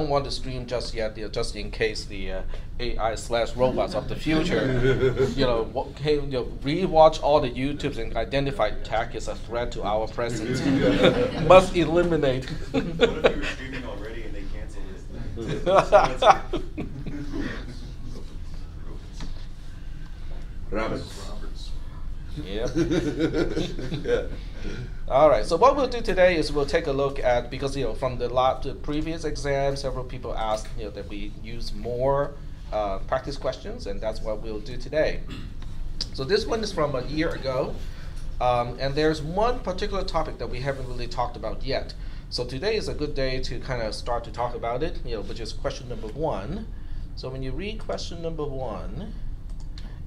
don't want to stream just yet, just in case the AI/robots of the future, rewatch all the YouTubes and identify tech is a threat to our presence. Must eliminate. What if you were streaming already and they cancel this? Roberts. Yep. Yeah. All right. So what we'll do today is we'll take a look at, because from the previous exam, several people asked that we use more practice questions, and that's what we'll do today. So this one is from a year ago, and there's one particular topic that we haven't really talked about yet. So today is a good day to kind of start to talk about it, which is question number 1. So when you read question number 1,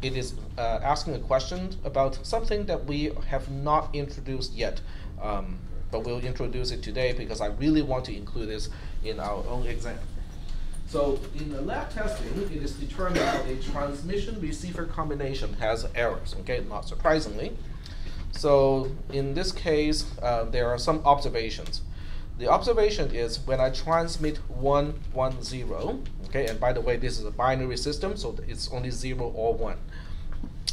it is asking a question about something that we have not introduced yet, but we'll introduce it today because I really want to include this in our own exam. So in the lab testing, it is determined that a transmission-receiver combination has errors, okay, not surprisingly. So in this case, there are some observations. The observation is when I transmit 1, 1, 0, okay, and by the way, this is a binary system, so it's only 0 or 1.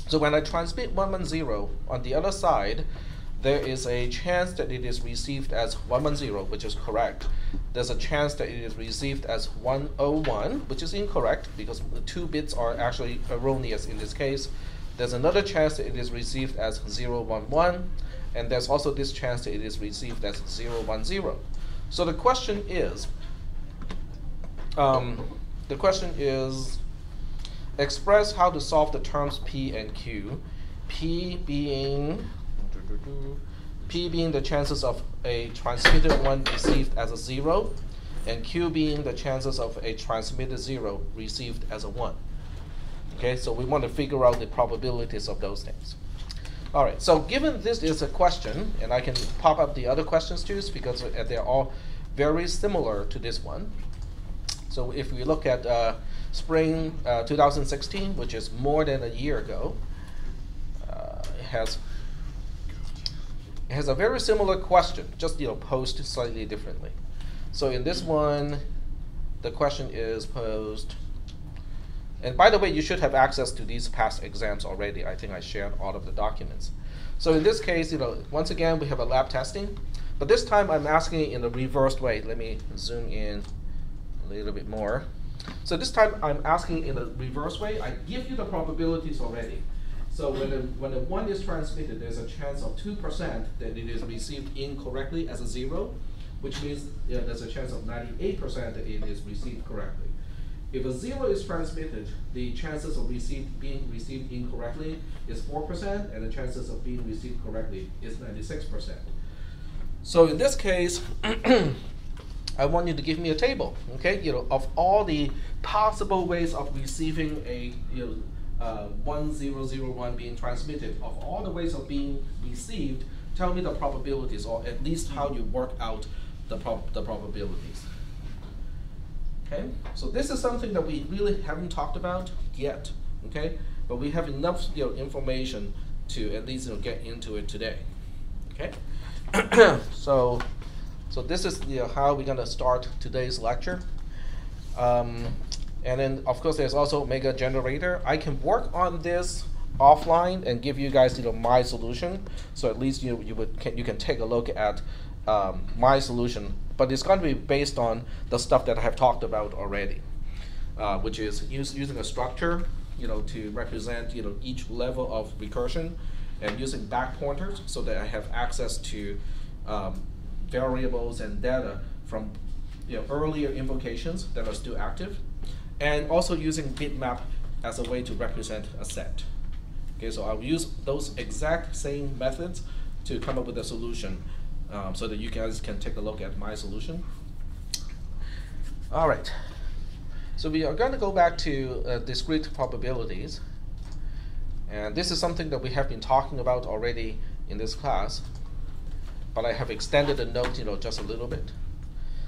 So when I transmit 1, 1, 0, on the other side, there is a chance that it is received as 1, 1, 0, which is correct. There's a chance that it is received as 1, 0, 1, which is incorrect because the 2 bits are actually erroneous in this case. There's another chance that it is received as 0, 1, 1, and there's also this chance that it is received as 0, 1, 0. So the question is, express how to solve the terms P and Q. P being the chances of a transmitted 1 received as a 0, and Q being the chances of a transmitted 0 received as a 1. Okay, so we want to figure out the probabilities of those things. All right, so given this is a question, and I can pop up the other questions too, because they're all very similar to this one. So if we look at spring 2016, which is more than a year ago, it has a very similar question, just posed slightly differently. So in this one, the question is posed. And by the way, you should have access to these past exams already. I think I shared all of the documents. So in this case, once again, we have a lab testing. But this time, I'm asking it in a reversed way. Let me zoom in a little bit more. So this time, I'm asking in a reverse way. I give you the probabilities already. So when a 1 is transmitted, there's a chance of 2% that it is received incorrectly as a 0, which means there's a chance of 98% that it is received correctly. If a 0 is transmitted, the chances of being received incorrectly is 4%, and the chances of being received correctly is 96%. So in this case, I want you to give me a table, okay? Of all the possible ways of receiving a 1001 being transmitted, of all the ways of being received, tell me the probabilities, or at least how you work out the probabilities. Okay, so this is something that we really haven't talked about yet. Okay, but we have enough information to at least get into it today. Okay, so this is how we're gonna start today's lecture. And then of course there's also Omega Generator. I can work on this offline and give you guys my solution. So at least you can take a look at my solution. But it's going to be based on the stuff that I have talked about already, which is using a structure, to represent each level of recursion, and using back pointers so that I have access to variables and data from earlier invocations that are still active, and also using bitmap as a way to represent a set. Okay, so I'll use those exact same methods to come up with a solution. So that you guys can take a look at my solution. All right. So we are going to go back to discrete probabilities. And this is something that we have been talking about already in this class. But I have extended the note just a little bit.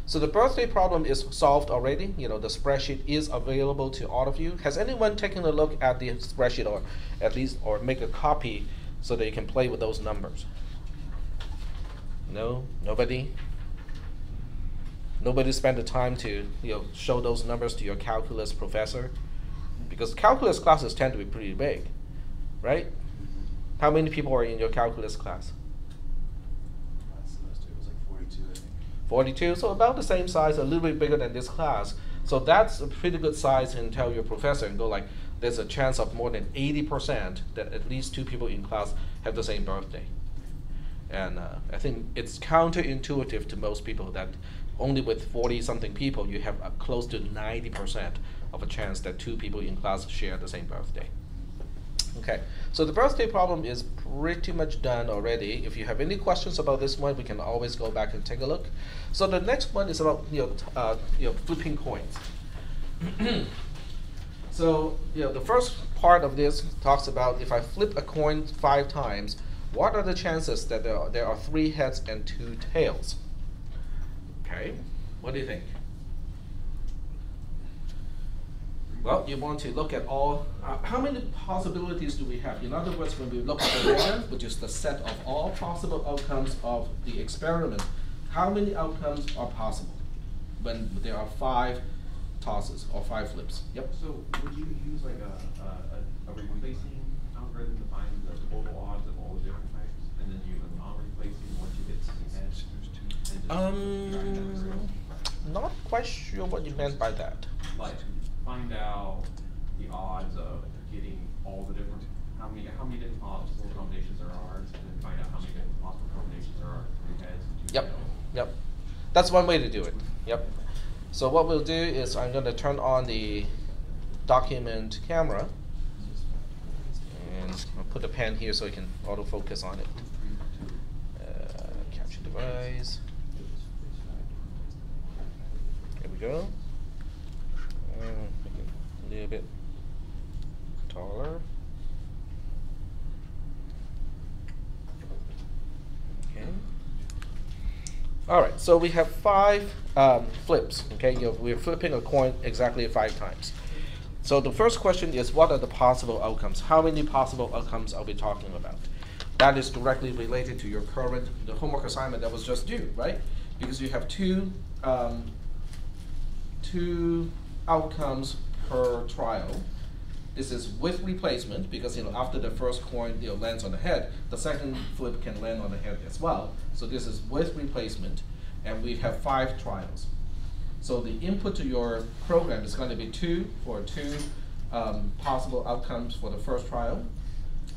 So the birthday problem is solved already. The spreadsheet is available to all of you. Has anyone taken a look at the spreadsheet, or at least make a copy so that you can play with those numbers? No? Nobody? Nobody spent the time to show those numbers to your calculus professor, because calculus classes tend to be pretty big, right? How many people are in your calculus class? Last semester it was like 42, I think. 42, so about the same size, a little bit bigger than this class. So that's a pretty good size, and tell your professor and go like, there's a chance of more than 80% that at least 2 people in class have the same birthday. And I think it's counterintuitive to most people that only with 40-something people, you have close to 90% of a chance that 2 people in class share the same birthday. Okay, so the birthday problem is pretty much done already. If you have any questions about this one, we can always go back and take a look. So the next one is about flipping coins. So the first part of this talks about if I flip a coin 5 times, what are the chances that there are 3 heads and 2 tails? Okay, what do you think? Well, you want to look at all, how many possibilities do we have? In other words, when we look at the data, which is the set of all possible outcomes of the experiment, how many outcomes are possible when there are 5 tosses or 5 flips? Yep. So would you use like a replacing algorithm to find the total odds of all the different types, and then use a non-replacing once you get to the edge? Not quite sure what you meant by that. Like find out the odds of getting all the different, how many different possible combinations there are, and then find out how many different possible combinations there are, 3 heads and 2 Yep, tails. yep. That's one way to do it. Yep. So what we'll do is I'm going to turn on the document camera, and I'll put a pen here so you can autofocus on it. Capture device. Here we go. Make it a little bit taller. Okay. All right, so we have 5 flips. Okay, we're flipping a coin exactly 5 times. So the first question is, what are the possible outcomes? How many possible outcomes are we talking about? That is directly related to your the homework assignment that was just due, right? Because you have two outcomes per trial. This is with replacement, because after the first coin lands on the head, the second flip can land on the head as well. So this is with replacement, and we have 5 trials. So the input to your program is going to be 2 for 2 possible outcomes for the first trial,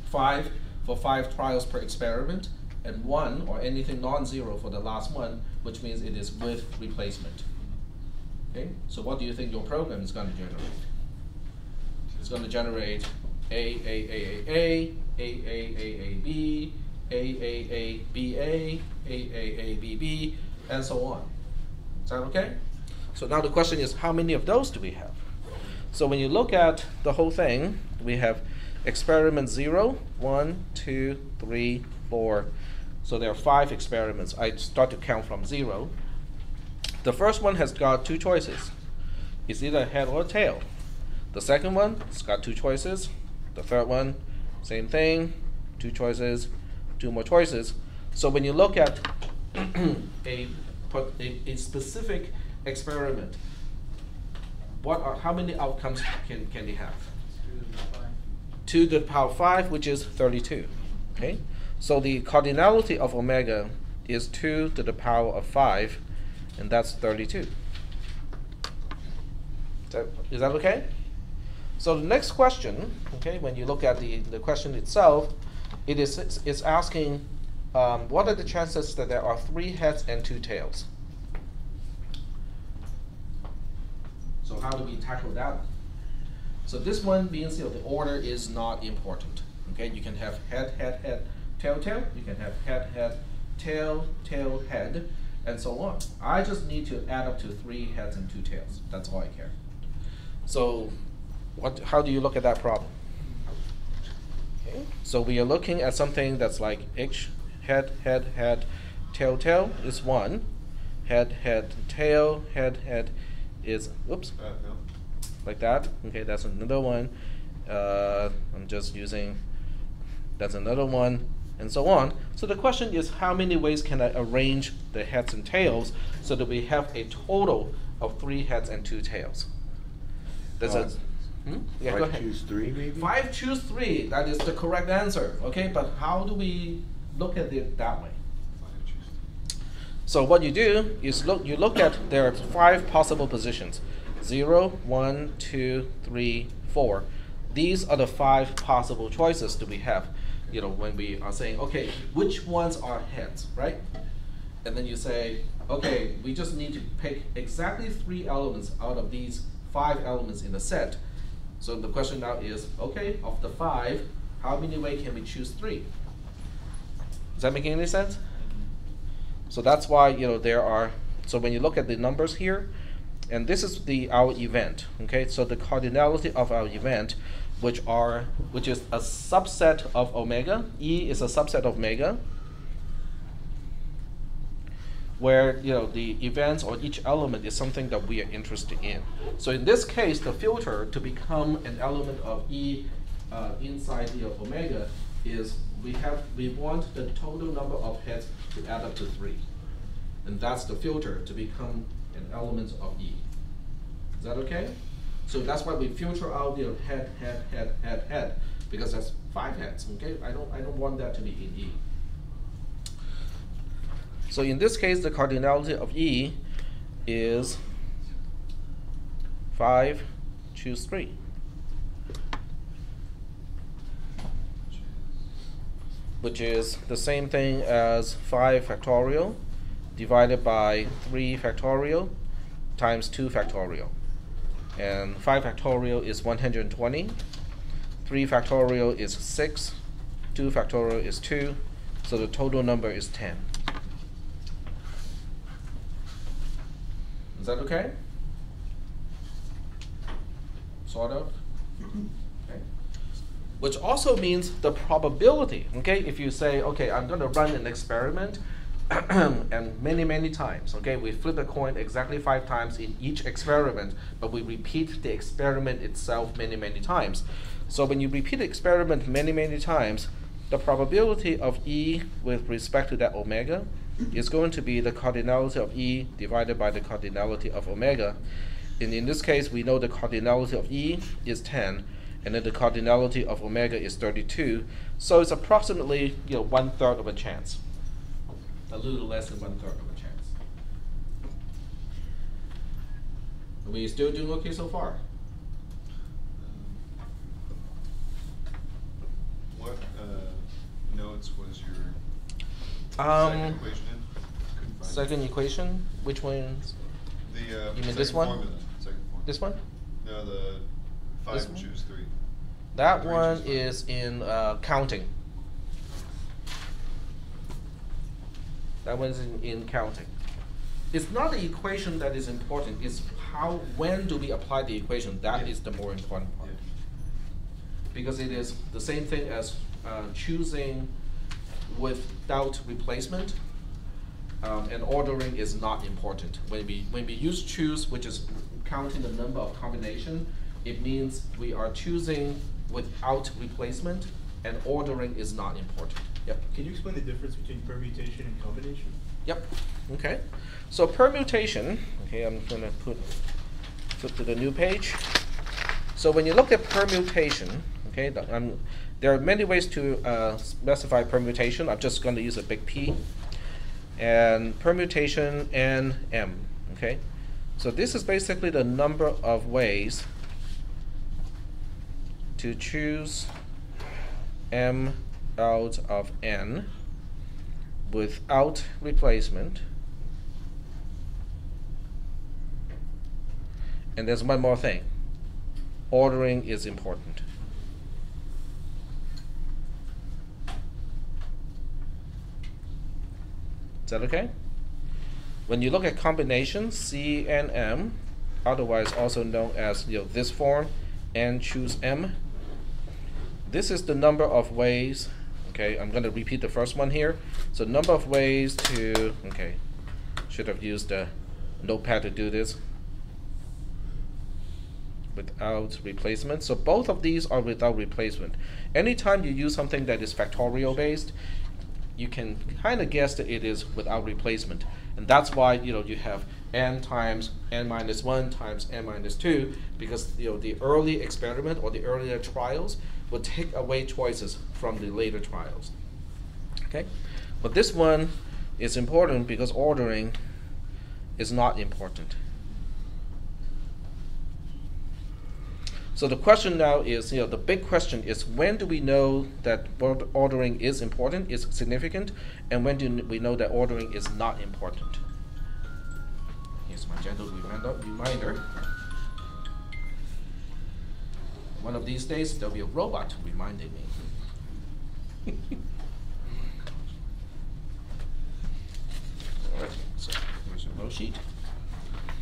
5 for 5 trials per experiment, and 1 or anything non-zero for the last one, which means it is with replacement. Okay, so what do you think your program is going to generate? It's going to generate A, B, B, and so on. Is that okay? So now the question is, how many of those do we have? So when you look at the whole thing, we have experiment 0, 1, 2, 3, 4. So there are 5 experiments. I start to count from 0. The first one has got 2 choices. It's either head or tail. The second one, it's got 2 choices. The third one, same thing, 2 choices, 2 more choices. So when you look at a specific experiment, how many outcomes can they have? 2 to the power 5, which is 32. Okay, so the cardinality of omega is 2 to the power of 5, and that's 32. Is that okay? So the next question, okay, when you look at the question itself, it's asking what are the chances that there are 3 heads and 2 tails? So how do we tackle that one? So this one means the order is not important. Okay, you can have head, head, head, tail, tail. You can have head, head, tail, tail, head, and so on. I just need to add up to 3 heads and 2 tails. That's all I care. So how do you look at that problem? Okay, so we are looking at something that's like H, head, head, head, tail, tail is 1. Head, head, tail, head, head is, oops, like that. Okay, that's another one. I'm just using, that's another one. and so on. So the question is, how many ways can I arrange the heads and tails so that we have a total of 3 heads and 2 tails? Does that? Yeah, go ahead. 5 choose 3 maybe? 5 choose 3. That is the correct answer. Okay, but how do we look at it that way? So what you do is you look at there are 5 possible positions: 0, 1, 2, 3, 4. These are the 5 possible choices that we have. You know, when we are saying, okay, which ones are heads, right? And then you say, okay, we just need to pick exactly 3 elements out of these 5 elements in the set. So the question now is, okay, of the 5, how many ways can we choose 3? Is that making any sense? So that's why, you know, there are, so when you look at the numbers here, and this is our event, okay? So the cardinality of our event, which is a subset of omega. E is a subset of omega, where, you know, the events or each element is something that we are interested in. So in this case, the filter to become an element of E inside the omega is we want the total number of heads to add up to 3. And that's the filter to become an element of E. Is that okay? So that's why we filter out the head, because that's 5 heads. Okay, I don't want that to be in E. So in this case, the cardinality of E is 5 choose 3. Which is the same thing as 5 factorial divided by 3 factorial times 2 factorial. And 5 factorial is 120, 3 factorial is 6, 2 factorial is 2, so the total number is 10. Is that okay? Sort of? Okay. Which also means the probability, okay? If you say, okay, I'm going to run an experiment and many times, okay? We flip a coin exactly 5 times in each experiment, but we repeat the experiment itself many times. So when you repeat the experiment many times, the probability of E with respect to that omega is going to be the cardinality of E divided by the cardinality of omega. And in this case, we know the cardinality of E is 10, and then the cardinality of omega is 32. So it's approximately, you know, 1/3 of a chance. A little less than 1/3 of a chance. Are we still doing okay so far? What notes was your Second second equation in? Couldn't find second it. equation, which one's? The You mean second this one? formula. Second formula. This one? No, the 5 This one? choose 3. That 3 one choose 5. is in counting. That one's in counting. It's not the equation that is important, it's when do we apply the equation, that is the more important part. Yeah. Because it is the same thing as choosing without replacement, and ordering is not important. When we use choose, which is counting the number of combination, it means we are choosing without replacement, and ordering is not important. Yep. Can you explain the difference between permutation and combination? Yep. Okay. So permutation. Okay, I'm gonna flip to the new page. So when you look at permutation, okay, there are many ways to specify permutation. I'm just going to use a big P. And permutation N M. Okay. So this is basically the number of ways to choose M out of N without replacement. And there's one more thing. Ordering is important. Is that okay? When you look at combinations, C and M, otherwise also known as this form, N choose M, this is the number of ways. Okay, I'm going to repeat the first one here. So number of ways to, okay, should have used a notepad to do this. Without replacement. So both of these are without replacement. Anytime you use something that is factorial based, you can kind of guess that it is without replacement. And that's why you have n times n minus 1 times n minus 2, because the early experiment or the earlier trials will take away choices from the later trials. Okay, but this one is important because ordering is not important. So the question now is, the big question is, when do we know that ordering is important, is significant, and when do we know that ordering is not important? Here's my gentle reminder. One of these days, there'll be a robot reminding me. All right, so here's your row sheet.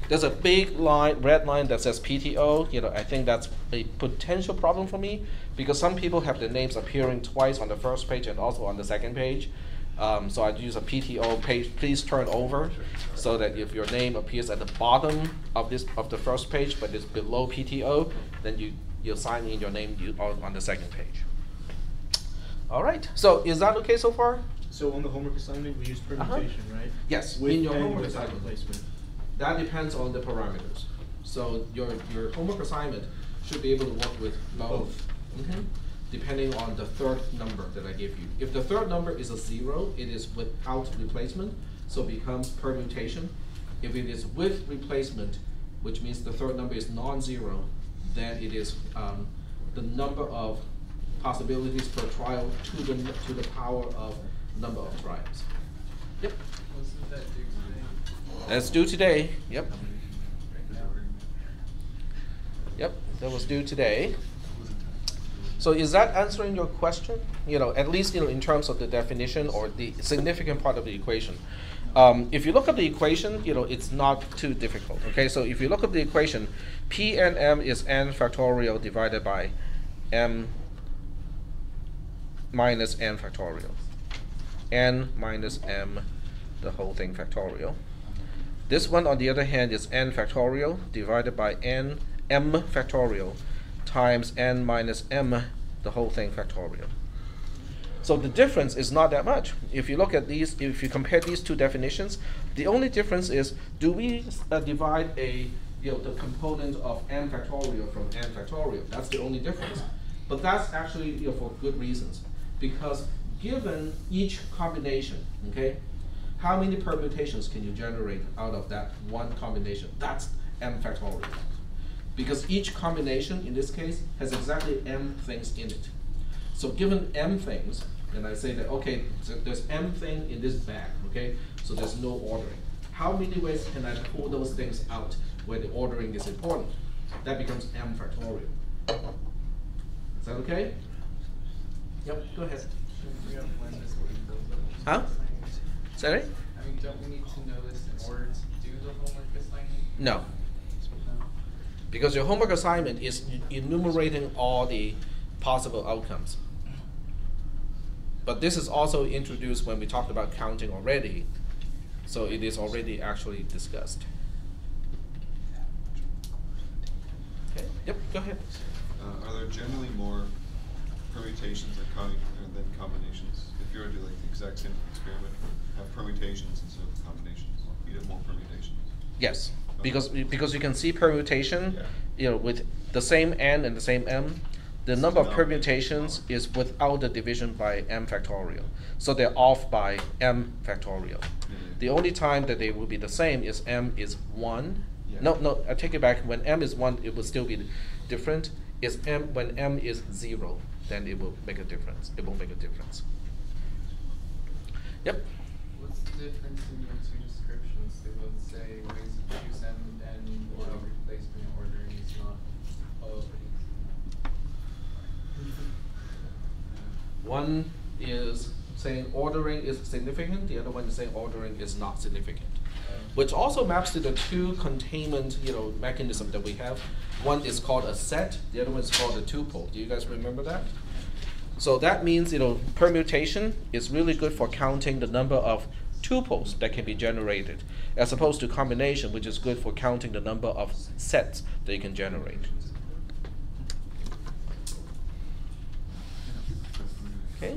There's a big line, red line that says PTO. I think that's a potential problem for me because some people have their names appearing twice on the first page and also on the second page. So I'd use a PTO page. Please turn over so that if your name appears at the bottom of the first page but it's below PTO, then you'll sign in your name on the second page. All right. So is that okay so far? So on the homework assignment, we use permutation, right? Yes. With in your and homework without assignment. replacement. That depends on the parameters. So your homework assignment should be able to work with both, depending on the third number that I give you. If the third number is a 0, it is without replacement, so it becomes permutation. If it is with replacement, which means the third number is non-zero, then it is the number of possibilities per trial to the power of number of trials. Yep. Wasn't that due today? That's due today. Yep. Yep, that was due today. So is that answering your question? At least in terms of the definition or the significant part of the equation. If you look at the equation, it's not too difficult. Okay, so if you look at the equation, P and M is n factorial divided by m minus n factorial. N minus m, the whole thing factorial. This one, on the other hand, is n factorial divided by m factorial times n minus m, the whole thing factorial. So the difference is not that much. If you look at these, if you compare these two definitions, the only difference is, do we divide the component of n factorial from n factorial? That's the only difference. But that's actually for good reasons, because given each combination, okay, how many permutations can you generate out of that one combination? That's m factorial. Because each combination, in this case, has exactly m things in it. So given m things, and I say that, okay, so there's m thing in this bag, okay, so there's no ordering. How many ways can I pull those things out where the ordering is important? That becomes m factorial. Is that okay? Yep, go ahead. Huh? Sorry? I mean, don't we need to know this in order to do the homework assignment? No. No. Because your homework assignment is enumerating all the possible outcomes. But this is also introduced when we talked about counting already, so it is already actually discussed. Okay, yep, go ahead. Are there generally more permutations than combinations? If you were to do like the exact same experiment, have permutations instead of combinations, you'd have more permutations. Yes, because you can see permutation, with the same n and the same m, the number of permutations is without the division by m factorial. So they're off by m factorial. The only time that they will be the same is m is 1. Yeah. No, I take it back. When m is 1, it will still be different. When m is 0, then it will make a difference. It won't make a difference. Yep. What's the difference in your two descriptions? They both say ways to choose m and replacement ordering is not always. One is saying ordering is significant, the other one is saying ordering is not significant. Which also maps to the two containment mechanism that we have. One is called a set, the other one is called a tuple. Do you guys remember that? So that means permutation is really good for counting the number of tuples that can be generated, as opposed to combination, which is good for counting the number of sets that you can generate. Okay.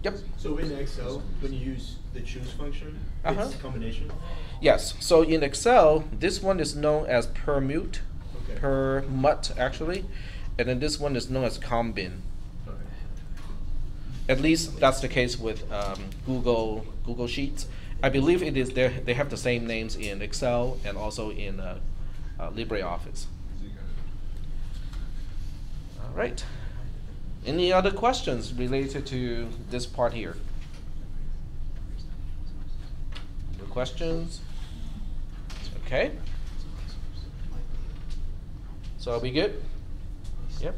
Yep. So in Excel, when you use the choose function, it's combination? Yes. So in Excel, this one is known as permute, Okay. permut actually, and then this one is known as combin. Okay. At least that's the case with Google Sheets. I believe it is there. They have the same names in Excel and also in LibreOffice. All right. Any other questions related to this part here? No questions? Okay. So are we good? Yep.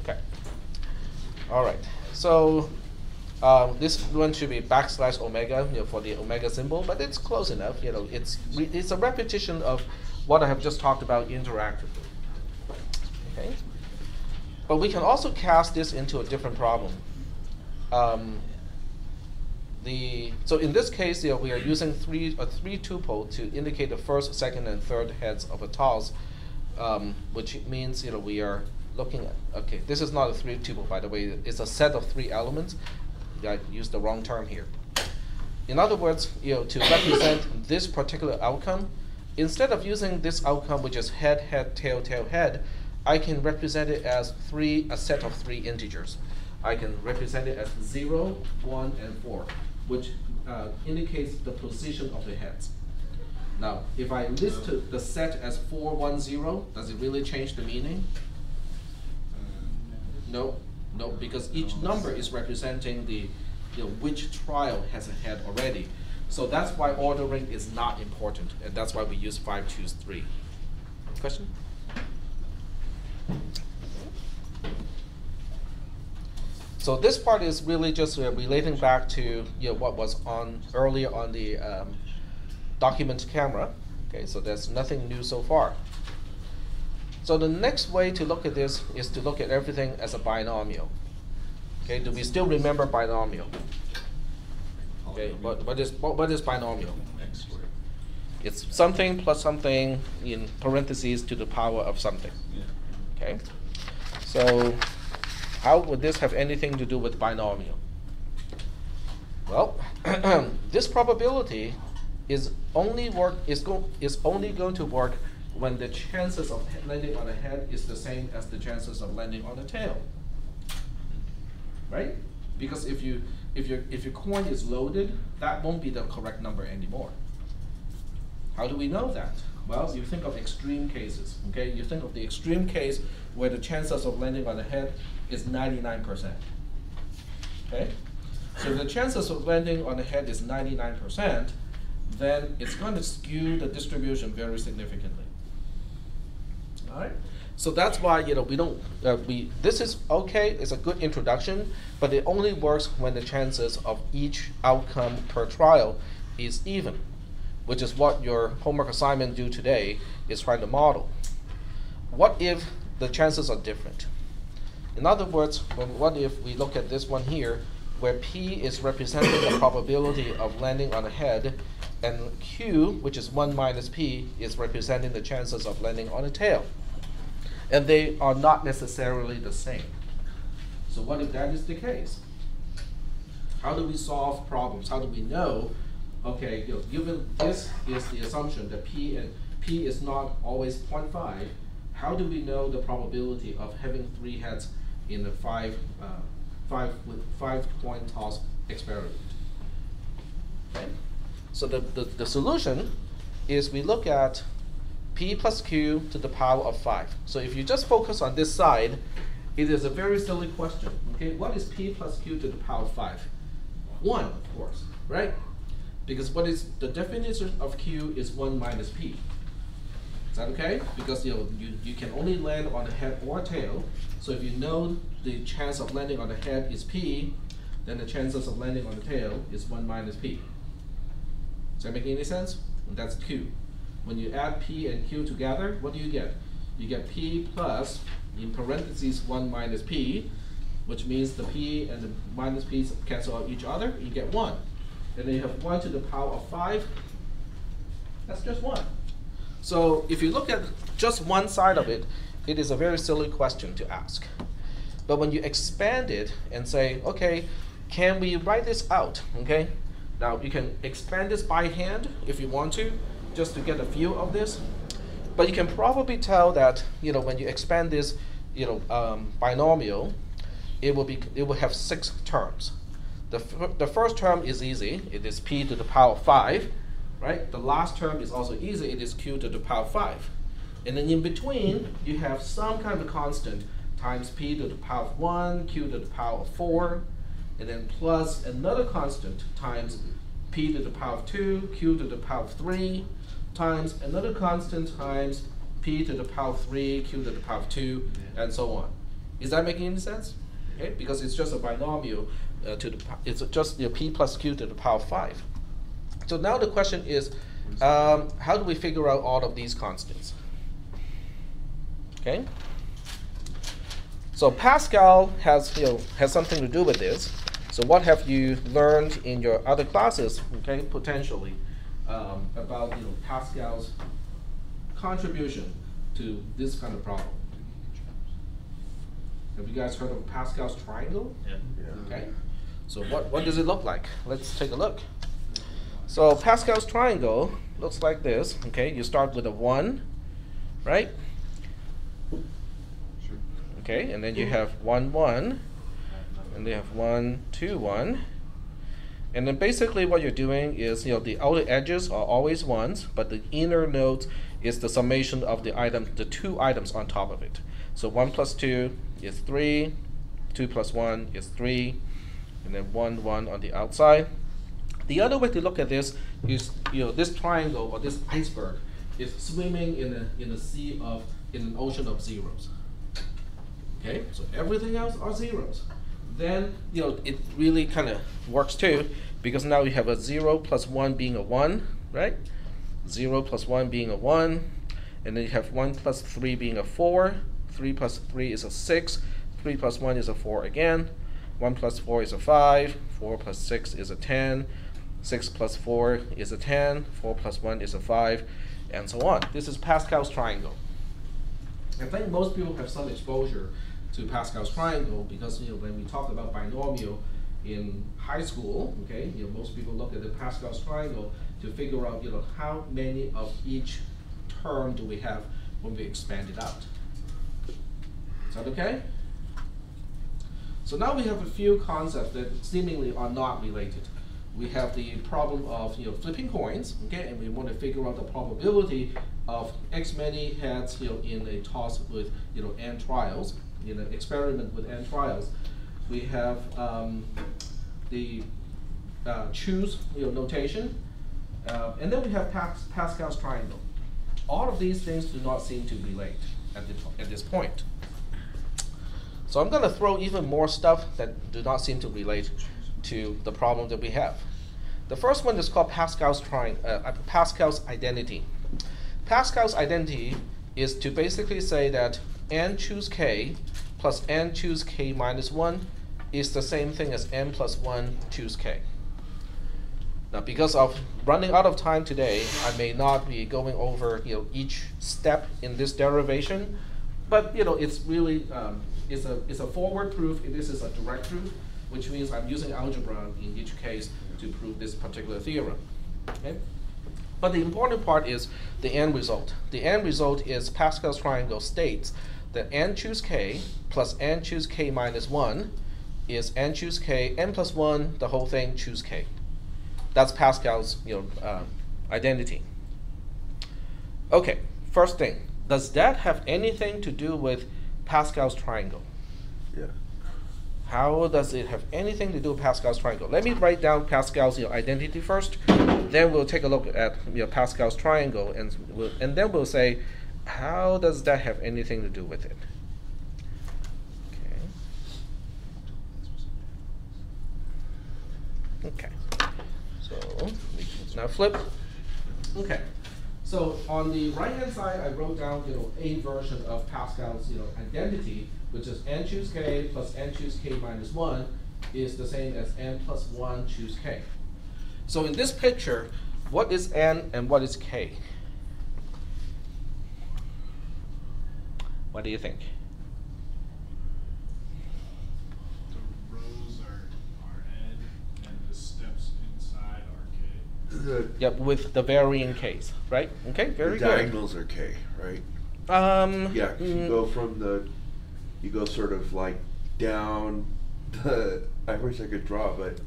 Okay. All right. So this one should be backslash omega, for the omega symbol, but it's close enough. It's a repetition of what I have just talked about interactively. Okay. But we can also cast this into a different problem. So in this case, we are using a three tuple to indicate the first, second, and third heads of a toss, which means we are looking at. Okay, this is not a three tuple, by the way. It's a set of 3 elements. I used the wrong term here. In other words, to represent this particular outcome, instead of using this outcome, which is head, head, tail, tail, head, I can represent it as a set of 3 integers. I can represent it as 0, 1, and 4, which indicates the position of the heads. Now, if I list the set as 4, 1, 0, does it really change the meaning? No, because each number is representing which trial has a head already. So that's why ordering is not important, and that's why we use 5, choose 3. Question? So this part is really just relating back to what was earlier on the document camera. Okay, so there's nothing new so far. So the next way to look at this is to look at everything as a binomial. Okay, do we still remember binomial? Okay, what is binomial? It's something plus something in parentheses to the power of something. Okay, so how would this have anything to do with binomial? Well, this probability is only going to work when the chances of landing on a head is the same as the chances of landing on a tail, right? Because if your coin is loaded, that won't be the correct number anymore. How do we know that? Well, you think of extreme cases. Okay, you think of the extreme case where the chances of landing on a head is 99%. Okay, so if the chances of landing on a head is 99%, then it's going to skew the distribution very significantly. All right, so that's why we don't. This is okay. It's a good introduction, but it only works when the chances of each outcome per trial is even, which is what your homework assignment due today is trying to model. What if the chances are different? In other words, what if we look at this one here, where P is representing the probability of landing on a head, and Q, which is 1 minus P, is representing the chances of landing on a tail. And they are not necessarily the same. So what if that is the case? How do we solve problems? How do we know, okay, given this is the assumption that P is not always 0.5, how do we know the probability of having 3 heads in a 5-coin toss experiment? Okay. So the solution is we look at P plus Q to the power of 5. So if you just focus on this side, it is a very silly question. Okay, what is P plus Q to the power of 5? 1, of course, right? Because what is the definition of Q is 1 minus P. Is that okay? Because you can only land on a head or tail. So if you know the chance of landing on a head is P, then the chances of landing on the tail is 1 minus P. Does that make any sense? And that's Q. When you add P and Q together, what do you get? You get P plus, in parentheses, 1 minus P, which means the P and the minus P's cancel out each other, you get 1. And then you have 1 to the power of 5, that's just 1. So if you look at just one side of it, it is a very silly question to ask. But when you expand it and say, okay, can we write this out? Okay. Now you can expand this by hand if you want to, just to get a feel of this. But you can probably tell that when you expand this binomial, it will have 6 terms. The first term is easy. It is p to the power 5, right? The last term is also easy. It is q to the power 5. And then in between, you have some kind of constant times p to the power 1, q to the power 4, and then plus another constant times p to the power 2, q to the power 3, times another constant times p to the power 3, q to the power 2, and so on. Is that making any sense? Okay, because it's just a binomial it's just p plus q to the power 5. So now the question is, how do we figure out all of these constants? Okay. So Pascal has something to do with this. So what have you learned in your other classes? Okay, potentially about Pascal's contribution to this kind of problem. Have you guys heard of Pascal's triangle? Yeah. Okay. So what does it look like? Let's take a look. So Pascal's triangle looks like this. Okay, you start with a 1, right? Sure. Okay, and then you have 1, 1, and they have 1, 2, 1. And then basically what you're doing is, the outer edges are always 1s, but the inner node is the summation of the 2 items on top of it. So 1 plus 2 is 3, 2 plus 1 is 3, and then 1, 1 on the outside. The other way to look at this is, this triangle or this iceberg is swimming in an ocean of zeros. Okay, so everything else are zeros. Then it really kind of works too, because now you have a 0 plus 1 being a 1, right? 0 plus 1 being a 1, and then you have 1 plus 3 being a 4, 3 plus 3 is a 6, 3 plus 1 is a 4 again, 1 plus 4 is a 5, 4 plus 6 is a 10, 6 plus 4 is a 10, 4 plus 1 is a 5, and so on. This is Pascal's triangle. I think most people have some exposure to Pascal's triangle because when we talk about binomial in high school, okay, most people look at the Pascal's triangle to figure out how many of each term do we have when we expand it out. Is that okay? So now we have a few concepts that seemingly are not related. We have the problem of flipping coins, okay, and we want to figure out the probability of X many heads in a toss with n trials, in an experiment with n trials. We have the choose notation, and then we have Pascal's triangle. All of these things do not seem to relate at this point. So I'm going to throw even more stuff that do not seem to relate to the problem that we have. The first one is called Pascal's identity. Pascal's identity is to basically say that n choose k plus n choose k minus 1 is the same thing as n plus 1 choose k. Now, because of running out of time today, I may not be going over each step in this derivation, but it's really it's a forward proof. This is a direct proof, which means I'm using algebra in each case to prove this particular theorem. Okay? But the important part is the end result. The end result is Pascal's triangle states that n choose k plus n choose k minus 1 is n choose k, n plus 1, the whole thing, choose k. That's Pascal's identity. Okay, first thing, does that have anything to do with Pascal's triangle? Yeah. How does it have anything to do with Pascal's triangle? Let me write down Pascal's identity first. Then we'll take a look at Pascal's triangle, and then we'll say, how does that have anything to do with it? Okay. So now flip. Okay. So on the right-hand side, I wrote down a version of Pascal's identity, which is n choose k plus n choose k minus 1 is the same as n plus 1 choose k. So in this picture, what is n and what is k? What do you think? The rows are n Yep, with the varying case, right? Okay, very the good. diagonals are K, right? Yeah, 'cause you go from you go sort of like down I wish I could draw, but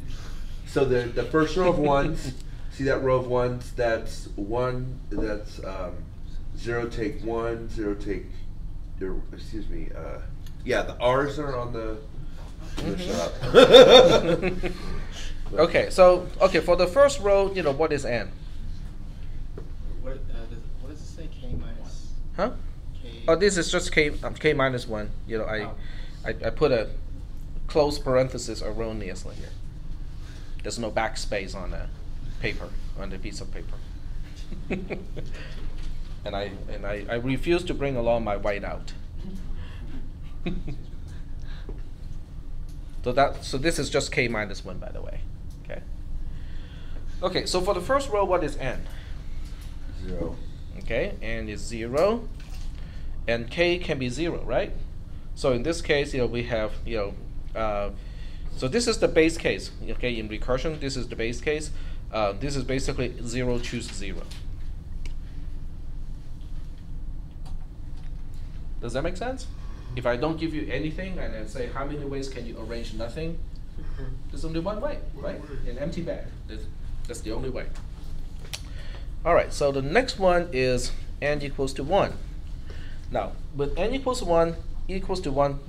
so the first row of ones, see that row of ones? That's one. That's 0 take 1, 0 take. Excuse me. Yeah, the R's are on the shop. Okay, so for the first row, what is n? What does it say? K minus. Huh? K. Oh, this is just k minus 1. I put a close parenthesis erroneously here. There's no backspace on the paper, on the piece of paper. and I refuse to bring along my whiteout. So this is just k minus 1, by the way. Okay. Okay, so for the first row, what is n? 0. Okay, n is 0, and k can be 0, right? So in this case, we have, so this is the base case. Okay, in recursion, this is the base case. This is basically 0 choose 0. Does that make sense? If I don't give you anything and then say how many ways can you arrange nothing, there's only one way, right? An empty bag. That's the only way. All right, so the next one is n equals to 1. Now, with n equals 1,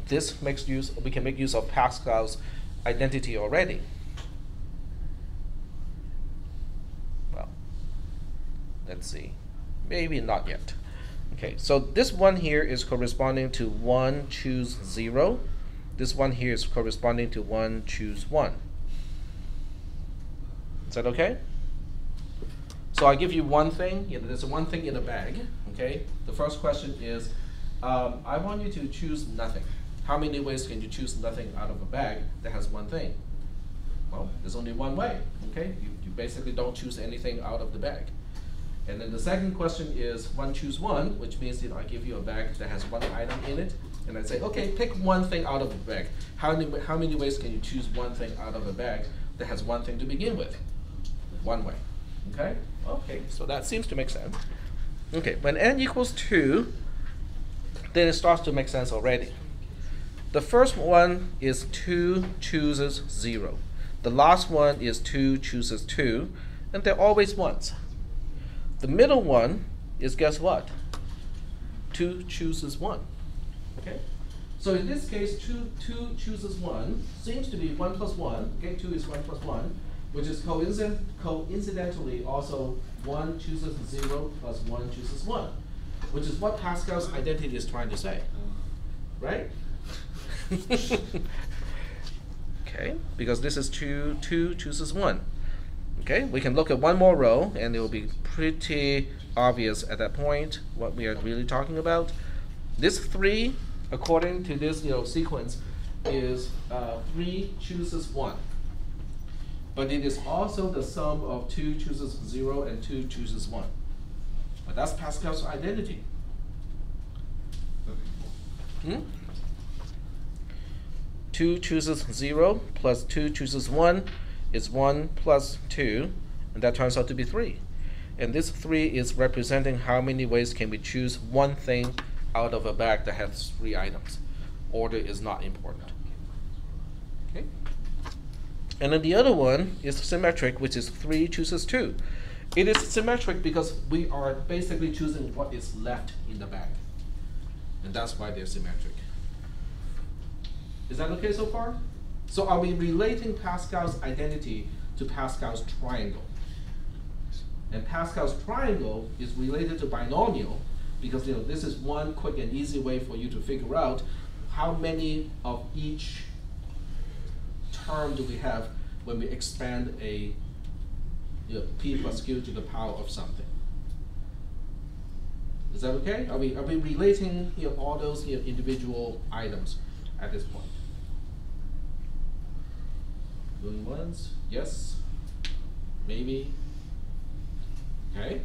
this we can make use of Pascal's identity already. Well, let's see. Maybe not yet. Okay, so this one here is corresponding to 1 choose 0. This one here is corresponding to 1 choose 1. Is that okay? So I give you one thing. There's one thing in a bag. Okay. The first question is, I want you to choose nothing. How many ways can you choose nothing out of a bag that has one thing? Well, there's only one way. Okay. You basically don't choose anything out of the bag. And then the second question is 1 choose 1, which means I give you a bag that has one item in it, and I say, okay, pick one thing out of the bag. How many ways can you choose one thing out of a bag that has one thing to begin with? One way. Okay? Okay, so that seems to make sense. Okay, when n equals 2, then it starts to make sense already. The first one is 2 chooses 0. The last one is 2 chooses 2, and they're always ones. The middle one is, guess what? 2 chooses 1. Okay? So in this case, 2 chooses 1 seems to be 1 plus 1. Okay, 2 is 1 plus 1, which is coincidentally also 1 chooses 0 plus 1 chooses 1, which is what Pascal's identity is trying to say. Right? Okay, because this is 2 chooses 1. Okay, we can look at one more row, and it will be pretty obvious at that point what we are really talking about. This 3, according to this sequence, is 3 chooses 1. But it is also the sum of 2 chooses 0 and 2 chooses 1. But that's Pascal's identity. 2 chooses 0 plus 2 chooses 1 is 1 plus 2, and that turns out to be 3. And this 3 is representing how many ways can we choose one thing out of a bag that has 3 items. Order is not important. Okay? And then the other one is symmetric, which is 3 chooses 2. It is symmetric because we are basically choosing what is left in the bag. And that's why they're symmetric. Is that okay so far? So are we relating Pascal's identity to Pascal's triangle? And Pascal's triangle is related to binomial because this is one quick and easy way for you to figure out how many of each term do we have when we expand a p plus q to the power of something. Is that okay? Are we relating all those individual items at this point? Going once? Yes? Maybe? Okay.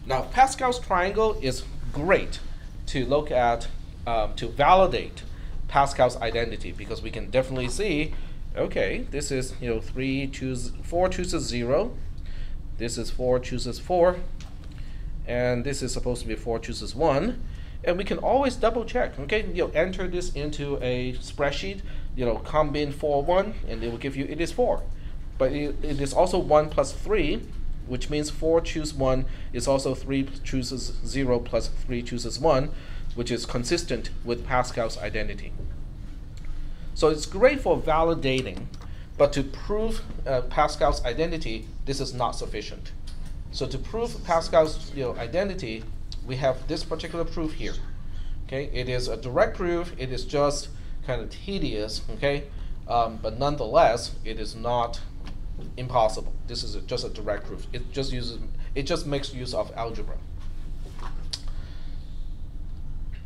Now Pascal's triangle is great to look at, to validate Pascal's identity because we can definitely see, okay, this is 4 chooses 0, This is 4 chooses 4. And this is supposed to be 4 chooses 1. And we can always double check, okay? Enter this into a spreadsheet, combine 4, 1, and it will give you, it is 4. But it is also 1 plus 3, which means 4 choose 1 is also 3 chooses 0 plus 3 chooses 1, which is consistent with Pascal's identity. So it's great for validating, but to prove Pascal's identity, this is not sufficient. So to prove Pascal's identity, we have this particular proof here. Okay, it is a direct proof. It is just kind of tedious. Okay, but nonetheless, it is not impossible. This is just a direct proof. It just makes use of algebra.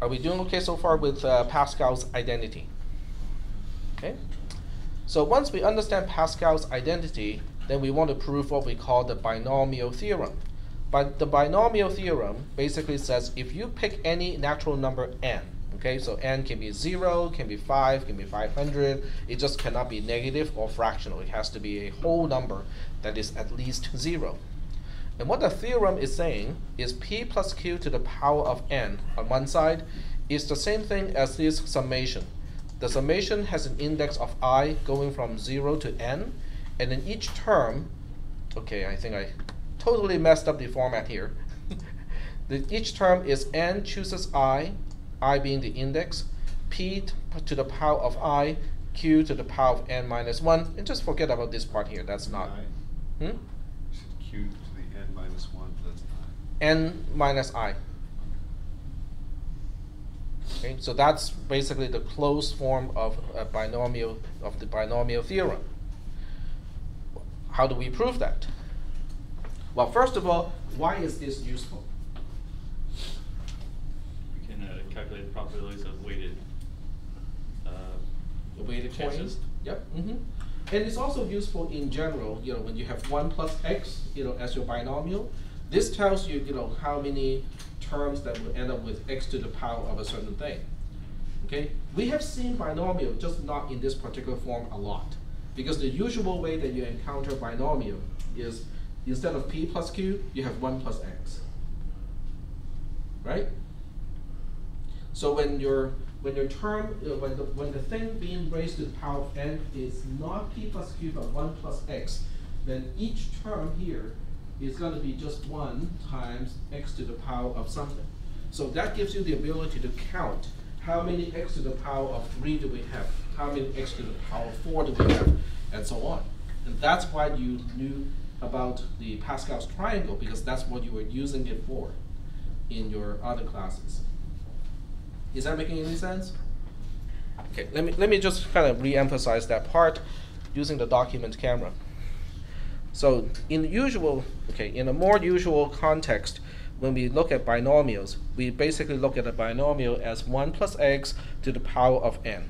Are we doing okay so far with Pascal's identity? Okay. So once we understand Pascal's identity, then we want to prove what we call the binomial theorem. But the binomial theorem basically says if you pick any natural number n, okay, so n can be 0, can be 5, can be 500, it just cannot be negative or fractional. It has to be a whole number that is at least 0. And what the theorem is saying is p plus q to the power of n on one side is the same thing as this summation. The summation has an index of I going from 0 to n, and in each term, okay, I think I totally messed up the format here. Each term is n chooses I being the index, p to the power of I, q to the power of n minus 1, and just forget about this part here. That's not. Q to the n minus 1, that's I. N minus I. Okay, so that's basically the closed form of a binomial, of the binomial theorem. How do we prove that? Well, first of all, why is this useful? We can calculate the probabilities of weighted Chances. chances. Yep. And it's also useful in general. When you have 1 plus x, as your binomial, this tells you, how many terms that will end up with x to the power of a certain thing. Okay. We have seen binomial, just not in this particular form a lot, because the usual way that you encounter binomial is instead of p plus q, you have 1 plus x. Right? So when your term, when the thing being raised to the power of n is not p plus q but 1 plus x, then each term here is going to be just 1 times x to the power of something. So that gives you the ability to count how many x to the power of 3 do we have, how many x to the power of 4 do we have, and so on. And that's why you knew about the Pascal's triangle, because that's what you were using it for in your other classes. Is that making any sense? Okay, let me just kind of re-emphasize that part using the document camera. So in a more usual context, when we look at binomials, we basically look at a binomial as 1 plus x to the power of n.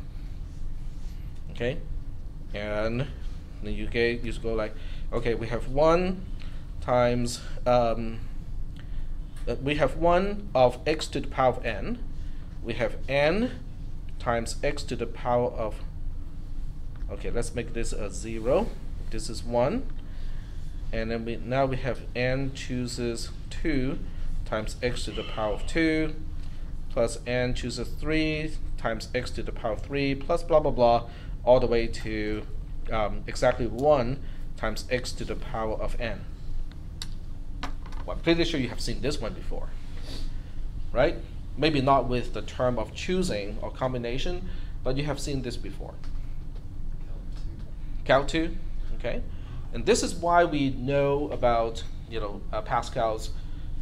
Okay, and then you just go like, okay, we have 1 times we have 1 of x to the power of n. We have n times x to the power of, okay, let's make this a 0. This is 1. And then now we have n chooses 2 times x to the power of 2 plus n chooses 3 times x to the power of 3 plus blah, blah, blah, all the way to exactly 1 times x to the power of n. Well, I'm pretty sure you have seen this one before, right? Maybe not with the term of choosing or combination, but you have seen this before. Calc 2, okay? And this is why we know about Pascal's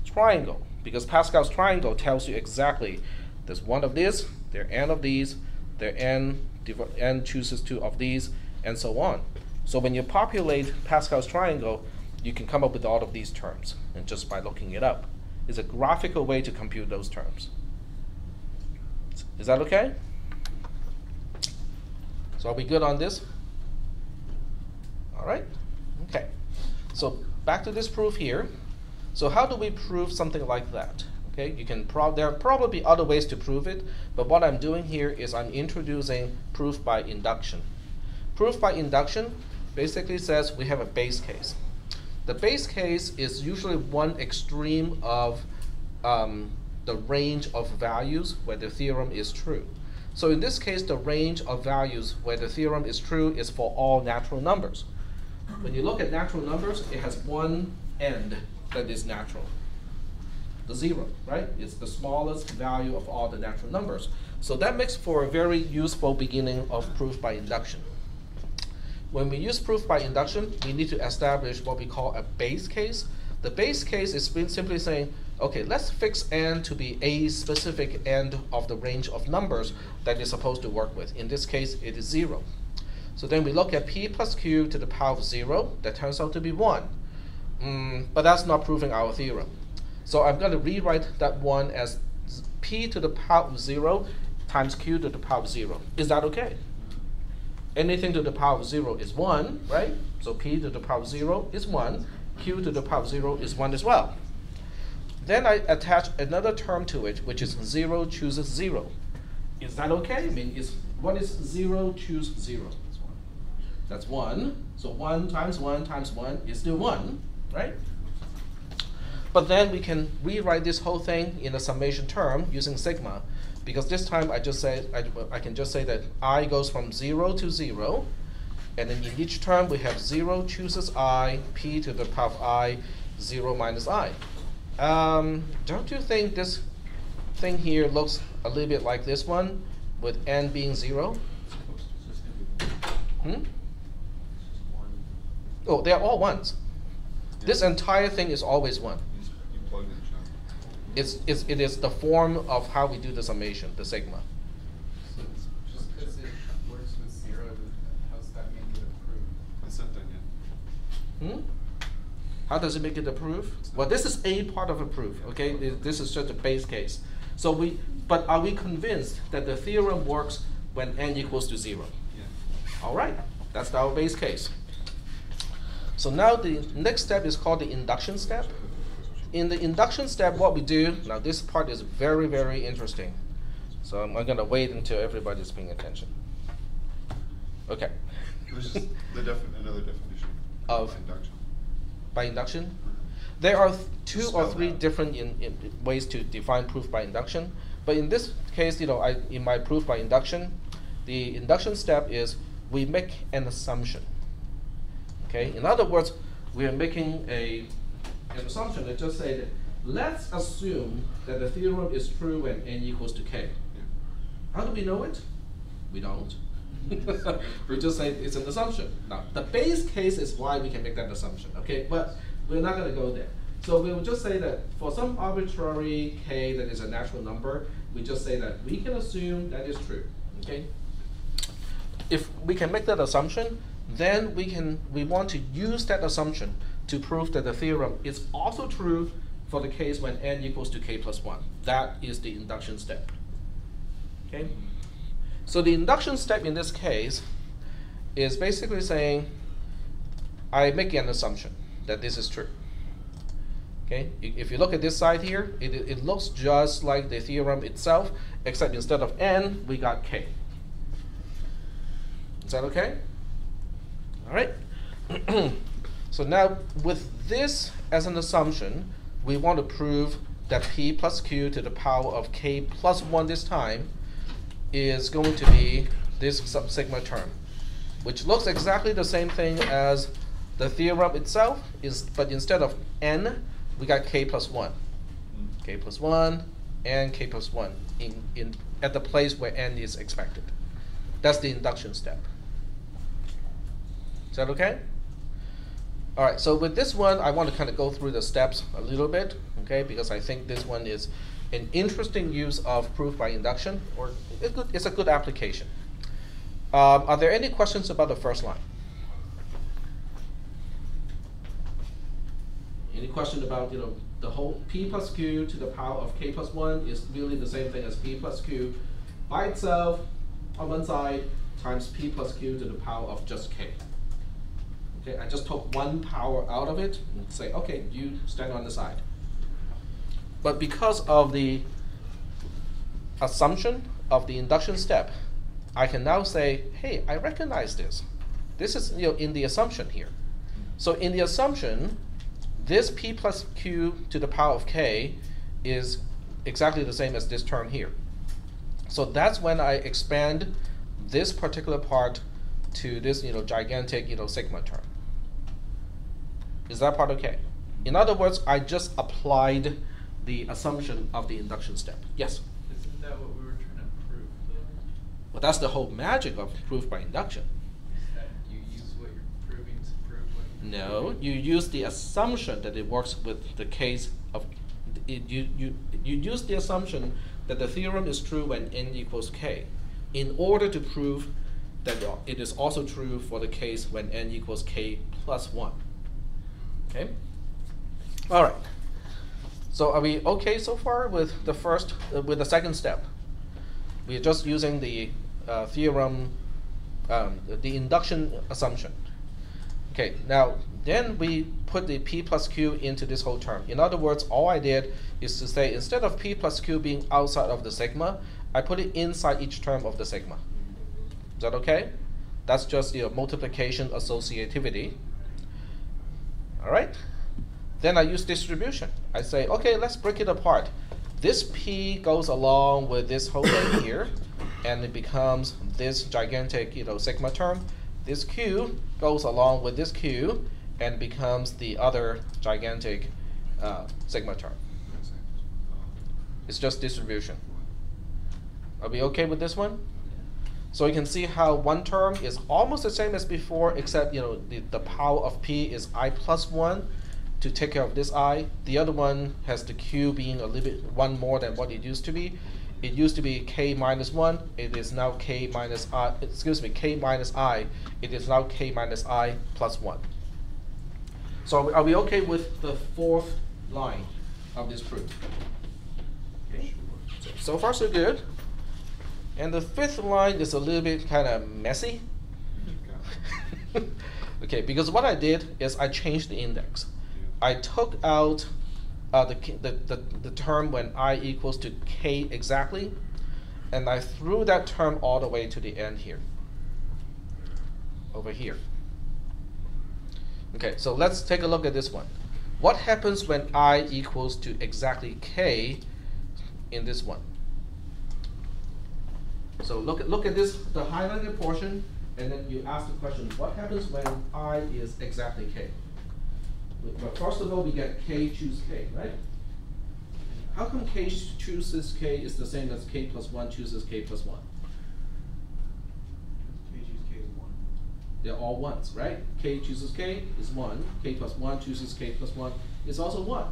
triangle, because Pascal's triangle tells you exactly there's 1 of this, there are n of these, there are n chooses 2 of these, and so on. So when you populate Pascal's triangle, you can come up with all of these terms, and just by looking it up. It's a graphical way to compute those terms. Is that okay? So are we good on this? All right. Okay. So back to this proof here. So how do we prove something like that? Okay, you can there are probably other ways to prove it, but what I'm doing here is I'm introducing proof by induction. Proof by induction basically says we have a base case. The base case is usually one extreme of the range of values where the theorem is true. So in this case, the range of values where the theorem is true is for all natural numbers. When you look at natural numbers, it has one end that is natural. The 0, right? It's the smallest value of all the natural numbers. So that makes for a very useful beginning of proof by induction. When we use proof by induction, we need to establish what we call a base case. The base case is simply saying, okay, let's fix n to be a specific end of the range of numbers that it's supposed to work with. In this case, it is 0. So then we look at p plus q to the power of 0. That turns out to be 1. But that's not proving our theorem. So I'm going to rewrite that 1 as p to the power of 0 times q to the power of 0. Is that okay? Anything to the power of 0 is 1, right? So p to the power of 0 is 1. Q to the power of 0 is 1 as well. Then I attach another term to it, which is 0 chooses 0. Is that okay? I mean, what is 0 choose 0? That's 1. So 1 times 1 times 1 is still 1, right? But then we can rewrite this whole thing in a summation term using sigma, because this time I can just say that I goes from 0 to 0, and then in each term we have 0 chooses I, p to the power of I, 0 minus I. Don't you think this thing here looks a little bit like this one, with n being 0? Oh, they're all 1s. This entire thing is always 1. It is the form of how we do the summation, the sigma. So just because it works with 0, how does that make it a proof? It's not done yet. How does it make it a proof? Well, this is a part of a proof, okay? This is just a base case. But are we convinced that the theorem works when n equals to 0? Yeah. All right, that's our base case. So now the next step is called the induction step. In the induction step, what we do, now this part is very, very interesting. So I'm going to wait until everybody's paying attention. Okay. This is another definition of induction. By induction? There are two Just or spell three out. different ways to define proof by induction. But in this case, in my proof by induction, the induction step is we make an assumption. Okay? In other words, we are making an assumption that just say that let's assume that the theorem is true when n equals to k. Yeah. How do we know it? We don't. We just say it's an assumption. Now, the base case is why we can make that assumption, okay? But we're not going to go there. So we will just say that for some arbitrary k that is a natural number, we just say that we can assume that is true, okay? If we can make that assumption, then we want to use that assumption to prove that the theorem is also true for the case when n equals to k plus 1. That is the induction step, okay? So the induction step in this case is basically saying I make an assumption that this is true. Okay? If you look at this side here, it looks just like the theorem itself, except instead of n, we got k. Is that okay? All right. So now with this as an assumption, we want to prove that p plus q to the power of k plus 1 this time is going to be this sigma term, which looks exactly the same thing as the theorem itself, but instead of n, we got k plus 1. K plus 1 and k plus 1 at the place where n is expected. That's the induction step. Is that okay? All right, so with this one, I want to kind of go through the steps a little bit, okay, because I think this one is an interesting use of proof by induction, or it's a good application. Are there any questions about the first line? Any question about, the whole p plus q to the power of k plus 1 is really the same thing as p plus q by itself on one side times p plus q to the power of just k. Okay, I just took one power out of it and say, okay, you stand on the side. But because of the assumption of the induction step, I can now say, hey, I recognize this. This is in the assumption here. So in the assumption, this p plus q to the power of k is exactly the same as this term here. So that's when I expand this particular part to this, gigantic, sigma term. Is that part okay? In other words, I just applied the assumption of the induction step. Yes? Isn't that what we were trying to prove, though? Well, that's the whole magic of proof by induction. Is that you use what you're proving to prove what you're No, proving? you use the assumption that it works with the case of, you use the assumption that the theorem is true when n equals k in order to prove that it is also true for the case when n equals k plus 1. Okay? All right. So are we okay so far with the second step? We're just using the theorem, the induction assumption. Okay, now then we put the p plus q into this whole term. In other words, all I did is to say instead of p plus q being outside of the sigma, I put it inside each term of the sigma. Is that okay? That's just multiplication associativity. All right? Then I use distribution. I say, okay, let's break it apart. This p goes along with this whole thing here, and it becomes this gigantic, sigma term. This q goes along with this q and becomes the other gigantic sigma term. It's just distribution. Are we okay with this one? So you can see how one term is almost the same as before, except the power of p is I plus 1 to take care of this I. The other one has the q being a little bit one more than what it used to be. It used to be k minus 1. It is now k minus I. Excuse me, k minus I. It is now k minus I plus 1. So are we okay with the fourth line of this proof? Okay. So far so good. And the fifth line is a little bit kind of messy. Okay, because what I did is I changed the index. I took out the term when I equals to k exactly, and I threw that term all the way to the end here, over here. Okay, so let's take a look at this one. What happens when I equals to exactly k in this one? So look at this, the highlighted portion, and then you ask the question, what happens when I is exactly k? But first of all, we get k choose k, right? How come k chooses k is the same as k plus 1 chooses k plus 1? K choose K is 1. They're all ones, right? K chooses k is 1. K plus 1 chooses k plus 1 is also 1.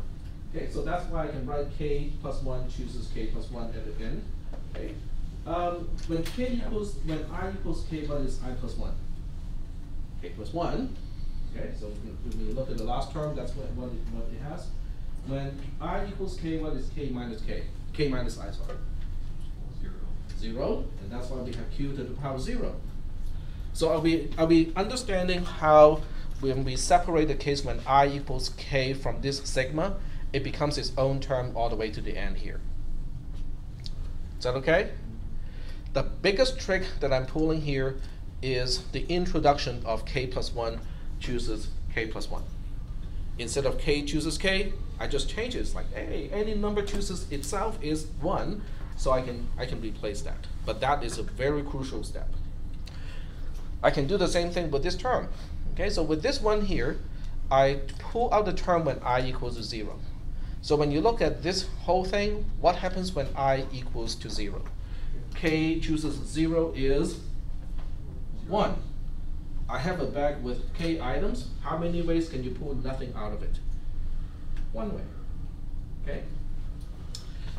Okay, so that's why I can write k plus 1 chooses k plus 1 at the end. Okay. When I equals k, what is I plus 1? K plus 1. Okay, so when we look at the last term, that's what it has. When I equals k, what is k minus k? K minus I, sorry. 0, and that's why we have q to the power 0. So are we understanding how when we separate the case when I equals k from this sigma, it becomes its own term all the way to the end here? Is that okay? The biggest trick that I'm pulling here is the introduction of k plus 1 chooses k plus 1. Instead of k chooses k, I just change it. It's like, hey, any number chooses itself is 1, so I can replace that. But that is a very crucial step. I can do the same thing with this term. Okay, so with this one here, I pull out the term when I equals to 0. So when you look at this whole thing, what happens when I equals to 0? K chooses 0 is 1. I have a bag with k items. How many ways can you pull nothing out of it? One way. Okay?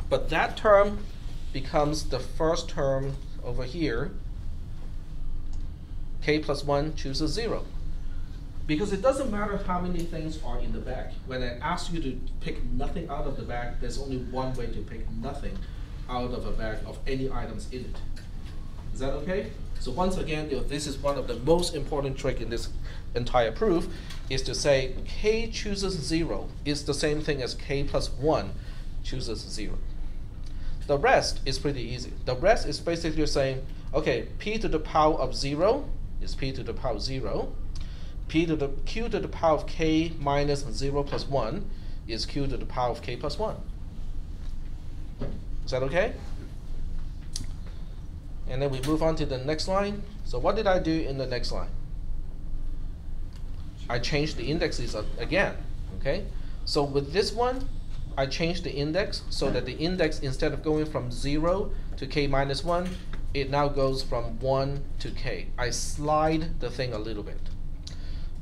But that term becomes the first term over here. K plus 1 chooses 0. Because it doesn't matter how many things are in the bag. When I ask you to pick nothing out of the bag, there's only one way to pick nothing out of a bag of any items in it. Is that okay? So once again, this is one of the most important tricks in this entire proof, is to say k chooses 0 is the same thing as k plus 1 chooses 0. The rest is pretty easy. The rest is basically saying, okay, p to the power of 0 is p to the power 0. q to the power of k minus 0 plus 1 is q to the power of k plus 1. Is that okay? And then we move on to the next line. So what did I do in the next line? I changed the indexes again, okay? So with this one, I changed the index so that the index, instead of going from 0 to k minus 1, it now goes from 1 to k. I slide the thing a little bit.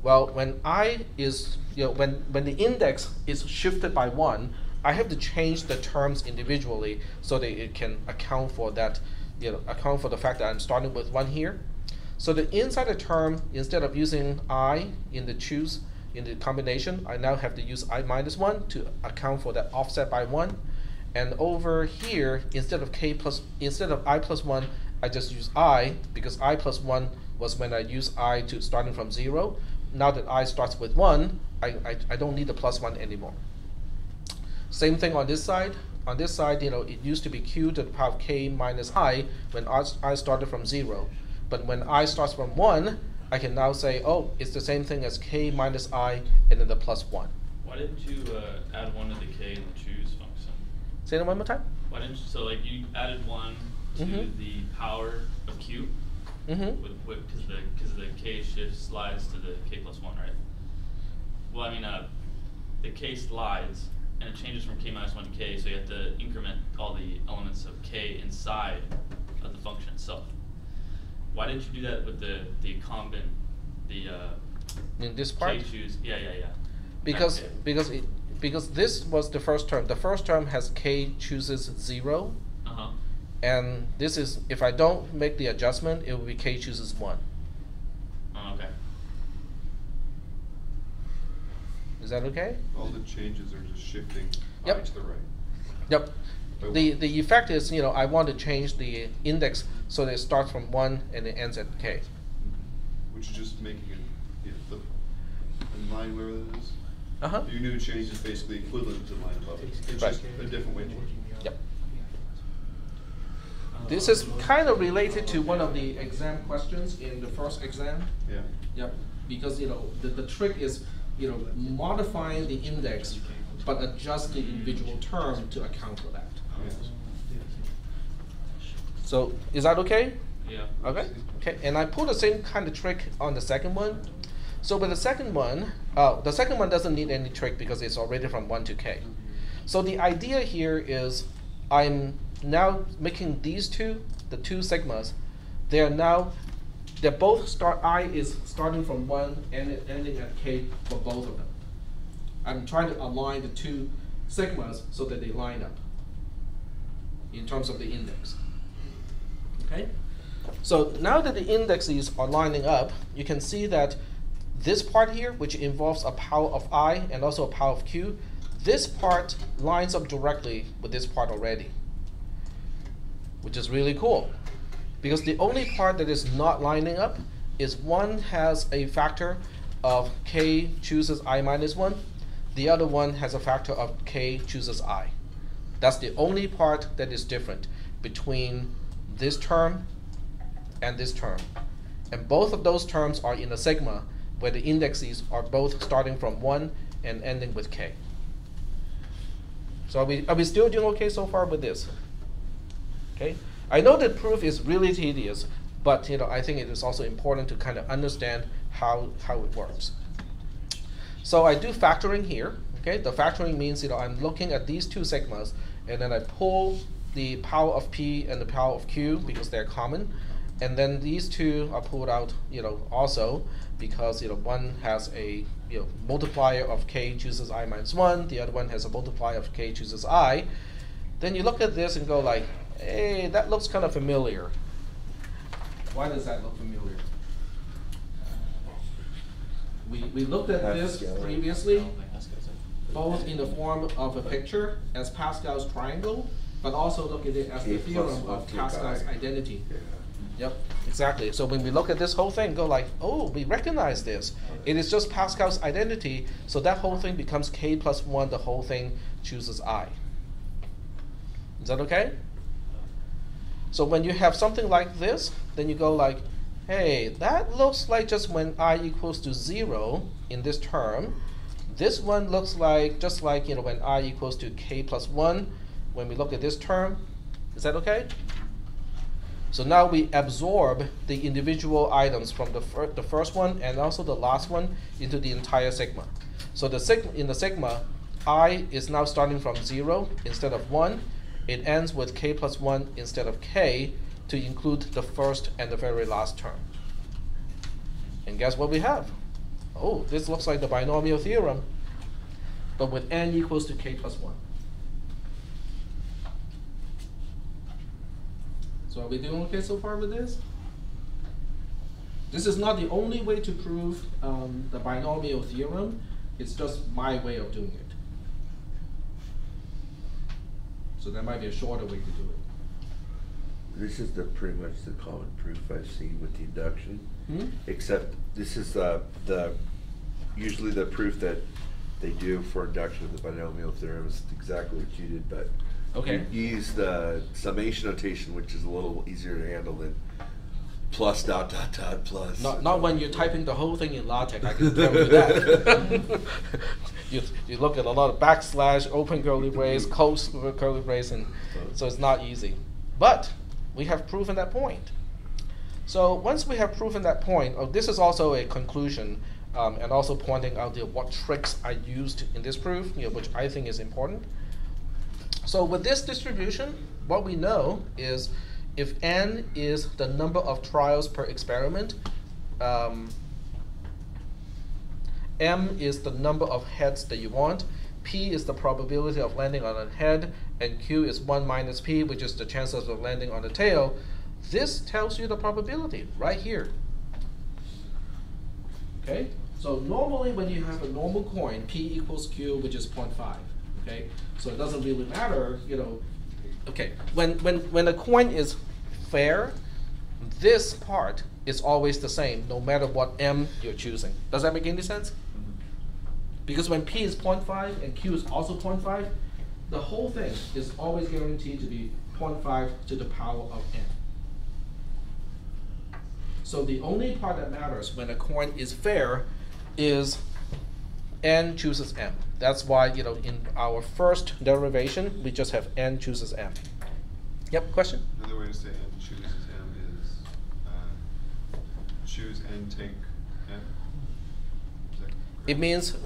Well, when when the index is shifted by 1, I have to change the terms individually so that it can account for that, account for the fact that I'm starting with 1 here. So the inside the term, instead of using I in the combination, I now have to use I minus 1 to account for that offset by 1. And over here, instead of I plus 1, I just use I, because I plus 1 was when I use I to starting from 0. Now that I starts with 1, I don't need the plus 1 anymore. Same thing on this side. On this side, it used to be q to the power of k minus I when I started from 0. But when I starts from 1, I can now say, oh, it's the same thing as k minus I and then the plus 1. Why didn't you add 1 to the k in the choose function? Say that one more time. Why didn't you, so like you added 1 to the power of q, because the k shift slides to the k plus 1, right? Well, I mean, the k slides, and it changes from k minus 1 to k, so you have to increment all the elements of k inside of the function itself. Why didn't you do that with the in this part? K choose? Yeah. Because this was the first term. The first term has k chooses 0. And this is, if I don't make the adjustment, it will be k chooses 1. Oh, okay. Is that okay? All the changes are just shifting Yep. I to the right. Yep. The effect is, I want to change the index so that it starts from 1 and it ends at k. Which is just making it flip in line wherever it is. Your new change is basically equivalent to the line above it. It's Right. just a different way to work. Yep. This is kind of related to one of the exam questions in the first exam. Yeah. Yep. Because the trick is modifying the index, but adjust the individual term to account for that. Yeah. So is that okay? Yeah. Okay. Okay. And I pull the same kind of trick on the second one. So with the second one doesn't need any trick because it's already from 1 to k. So the idea here is I'm now making these two, the two sigmas, they're both I is starting from 1 and ending at k for both of them. I'm trying to align the two sigmas so that they line up in terms of the index. Okay? So now that the indexes are lining up, you can see that this part here, which involves a power of I and also a power of q, this part lines up directly with this part already, which is really cool. Because the only part that is not lining up is one has a factor of k chooses I minus 1, the other one has a factor of k chooses I. That's the only part that is different between this term and this term. And both of those terms are in a sigma where the indexes are both starting from 1 and ending with k. So are we still doing okay so far with this? Okay. I know that proof is really tedious, but I think it is also important to kind of understand how it works. So I do factoring here. Okay, the factoring means I'm looking at these two sigmas, and then I pull the power of p and the power of q because they're common, and then these two are pulled out also because one has a multiplier of k chooses I minus 1, the other one has a multiplier of k chooses I. Then you look at this and go like, hey, that looks kind of familiar. Why does that look familiar? We looked at this previously, both in the form of a picture as Pascal's triangle, but also look at it as the theorem of Pascal's identity. Yeah. Yep, exactly. So when we look at this whole thing, go like, oh, we recognize this. It is just Pascal's identity, so that whole thing becomes k plus 1, the whole thing chooses I. Is that okay? So when you have something like this, then you go like, hey, that looks like just when I equals to 0 in this term. This one looks like just like when I equals to k plus 1 when we look at this term. Is that okay? So now we absorb the individual items from the first one and also the last one into the entire sigma. So in the sigma, I is now starting from 0 instead of 1. It ends with k plus 1 instead of k to include the first and the very last term. And guess what we have? Oh, this looks like the binomial theorem, but with n equals to k plus 1. So are we doing okay so far with this? This is not the only way to prove the binomial theorem. It's just my way of doing it. So there might be a shorter way to do it. This is pretty much the common proof I've seen with the induction, except this is usually the proof that they do for induction of the binomial theorem is exactly what you did, but okay. You use the summation notation, which is a little easier to handle than plus dot dot dot plus. Not when you're typing the whole thing in LaTeX. I can tell you that. you look at a lot of backslash, open curly brace, close curly brace, and so it's not easy. But we have proven that point. So once we have proven that point, this is also a conclusion, and also pointing out what tricks I used in this proof, which I think is important. So with this distribution, what we know is if n is the number of trials per experiment, m is the number of heads that you want, p is the probability of landing on a head, and q is 1 minus p, which is the chances of landing on the tail. This tells you the probability right here. Okay? So normally when you have a normal coin, p equals q, which is 0.5. Okay? So it doesn't really matter, Okay, when a coin is fair, this part is always the same, no matter what m you're choosing. Does that make any sense? Because when p is 0.5 and q is also 0.5, the whole thing is always guaranteed to be 0.5 to the power of n. So the only part that matters when a coin is fair is n chooses m. That's why, in our first derivation, we just have n chooses m. Yep, question? Another way to say n chooses m is choose n, take m?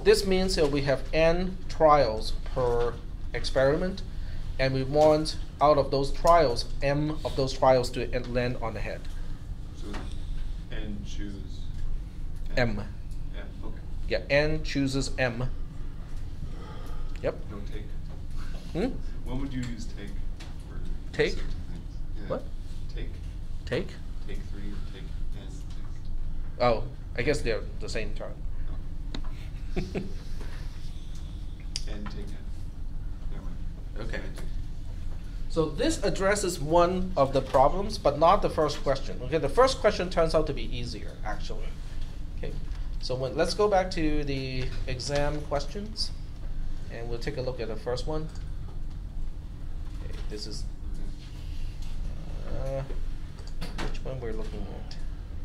This means that we have n trials per experiment, and we want, out of those trials, m of those trials to land on the head. So n choose m. M, okay. Yeah, n chooses m. Yep. No take. Hmm? When would you use take? For Take? certain things? Yeah. What? Take. Take? Take 3 or take n. Oh, I guess they're the same term. N take n. Never mind. Okay. So this addresses one of the problems, but not the first question. Okay, the first question turns out to be easier, actually. Okay, so let's go back to the exam questions, and we'll take a look at the first one. Okay, this is which one we're looking at?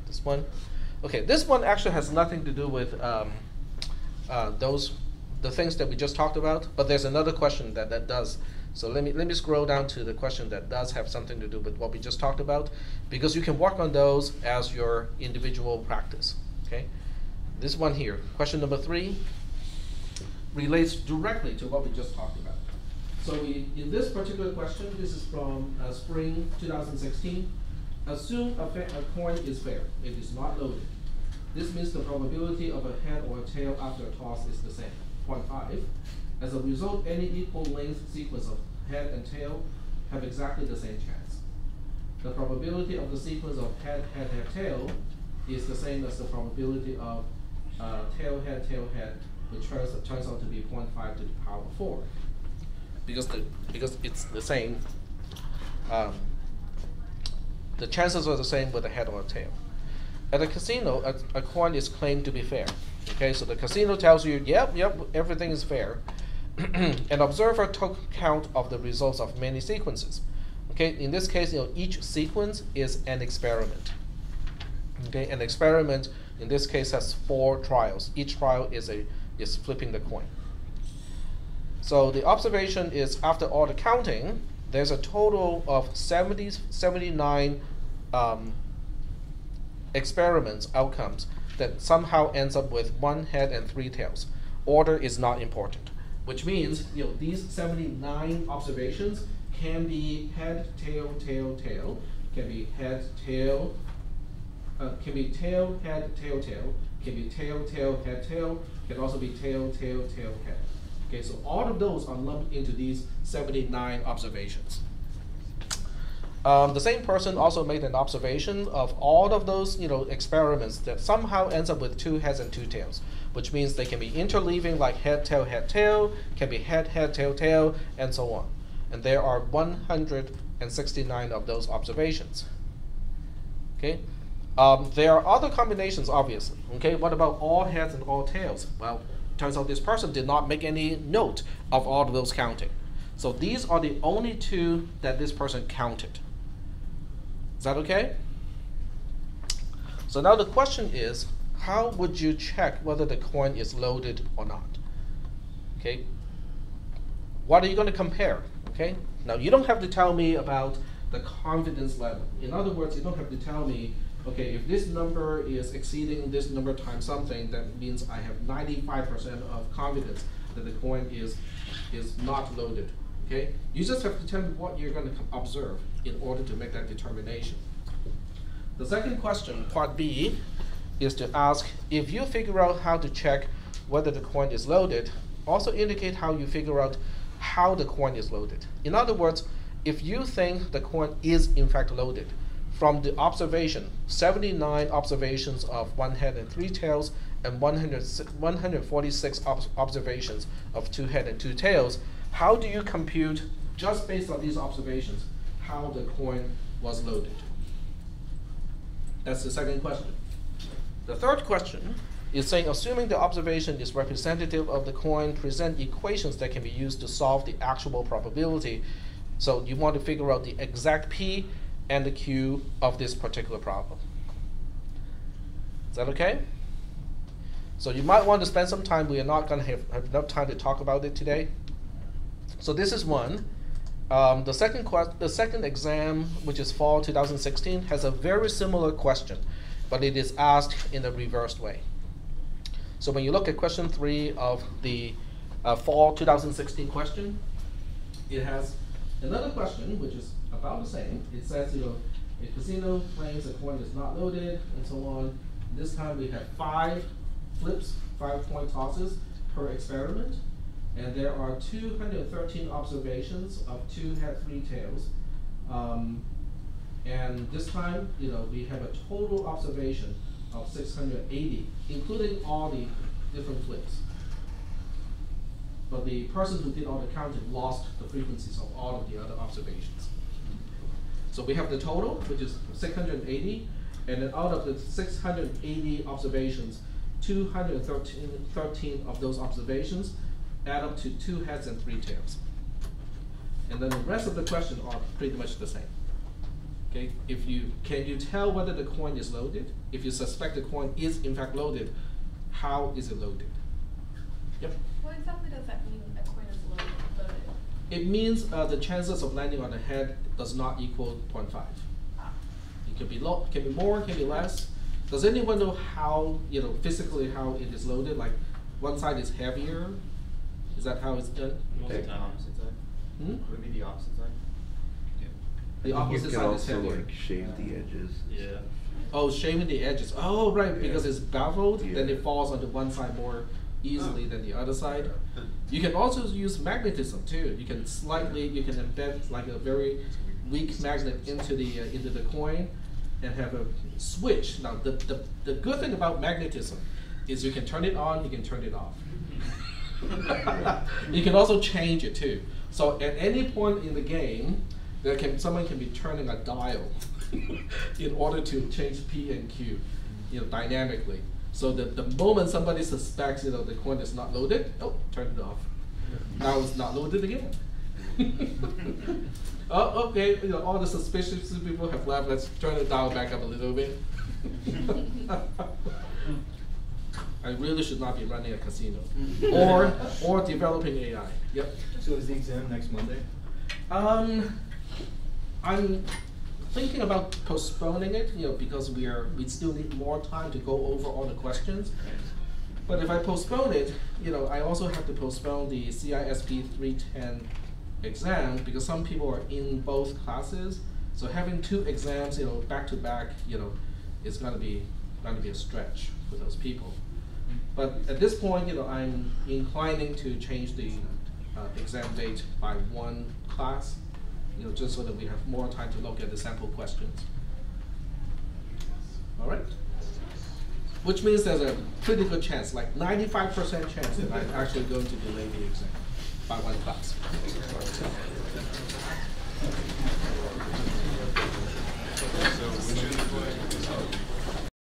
This one. Okay, this one actually has nothing to do with the things that we just talked about, but there's another question that does. So let me scroll down to the question that does have something to do with what we just talked about, because you can work on those as your individual practice. Okay, this one here, question number 3, relates directly to what we just talked about. So in this particular question, this is from spring 2016. Assume a coin is fair. It is not loaded. This means the probability of a head or a tail after a toss is the same, 0.5. As a result, any equal length sequence of head and tail have exactly the same chance. The probability of the sequence of head, head, head, tail is the same as the probability of tail, head, which turns out to be 0.5 to the power 4. Because it's the same, the chances are the same with a head or a tail. At a casino, a coin is claimed to be fair. Okay, so the casino tells you, yep, everything is fair. An observer took count of the results of many sequences. Okay, in this case, each sequence is an experiment. Okay, an experiment in this case has 4 trials. Each trial is flipping the coin. So the observation is after all the counting, there's a total of 79 experiments outcomes that somehow ends up with 1 head and 3 tails. Order is not important, which means these 79 observations can be head, tail, tail, tail, can be head, tail, can be tail, head, tail, tail, can be tail, tail, head, tail, can also be tail, tail, tail, head. Okay, so all of those are lumped into these 79 observations. The same person also made an observation of all of those experiments that somehow ends up with 2 heads and 2 tails, which means they can be interleaving like head, tail, can be head, head, tail, tail, and so on. And there are 169 of those observations. Okay, there are other combinations, obviously. Okay, what about all heads and all tails? Well, turns out this person did not make any note of all of those counting. So these are the only 2 that this person counted. Is that okay? So now the question is, how would you check whether the coin is loaded or not? Okay. What are you going to compare? Okay. Now you don't have to tell me about the confidence level. In other words, you don't have to tell me, okay, if this number is exceeding this number times something, that means I have 95% of confidence that the coin is not loaded. Okay? You just have to tell me what you're going to observe in order to make that determination. The second question, part B, is to ask, if you figure out how to check whether the coin is loaded, also indicate how you figure out how the coin is loaded. In other words, if you think the coin is in fact loaded, from the observation, 79 observations of 1 head and 3 tails, and 146 observations of 2 head and 2 tails, how do you compute, just based on these observations, how the coin was loaded? That's the second question. The third question is saying, assuming the observation is representative of the coin, present equations that can be used to solve the actual probability. So you want to figure out the exact P and the Q of this particular problem. Is that okay? So you might want to spend some time. We are not going to have enough time to talk about it today. So this is one. The second exam, which is fall 2016, has a very similar question, but it is asked in a reversed way. So when you look at question 3 of the fall 2016 question, it has another question which is about the same. It says, a casino claims the coin is not loaded, and so on. This time we have 5 flips, 5 coin tosses per experiment, and there are 213 observations of 2 head, 3 tails. And this time, we have a total observation of 680, including all the different flips. But the person who did all the counting lost the frequencies of all of the other observations. So we have the total, which is 680, and then out of the 680 observations, 213 of those observations add up to 2 heads and 3 tails. And then the rest of the question are pretty much the same. Okay, can you tell whether the coin is loaded? If you suspect the coin is in fact loaded, how is it loaded? Yep. What exactly does that mean, a coin is loaded? It means the chances of landing on the head does not equal 0.5. It can be more, can be less. Does anyone know how, physically how it is loaded? Like one side is heavier? Is that how it's done? Most of the time. Opposite side? Would it be the opposite side? The opposite side is heavier. Like shave the edges. Yeah. Oh, shaving the edges. Oh, right, because it's beveled, then Yeah. it falls onto one side more easily than the other side. You can also use magnetism too. You can embed like a very weak magnet into the coin and have a switch. Now, the good thing about magnetism is you can turn it on, you can turn it off. You can also change it too. So at any point in the game, someone can be turning a dial in order to change P and Q, dynamically. So the moment somebody suspects, the coin is not loaded, turn it off. Now it's not loaded again. Oh, okay. All the suspicious people have left. Let's turn the dial back up a little bit. I really should not be running a casino or developing AI. Yep. So is the exam next Monday? I'm thinking about postponing it, because we still need more time to go over all the questions. But if I postpone it, I also have to postpone the CISP 310 exam because some people are in both classes. So having 2 exams, back to back, is gonna be a stretch for those people. But at this point, I'm inclining to change the exam date by 1 class, just so that we have more time to look at the sample questions. All right? Which means there's a pretty good chance, like 95% chance that I'm actually going to delay the exam by 1 class. So which is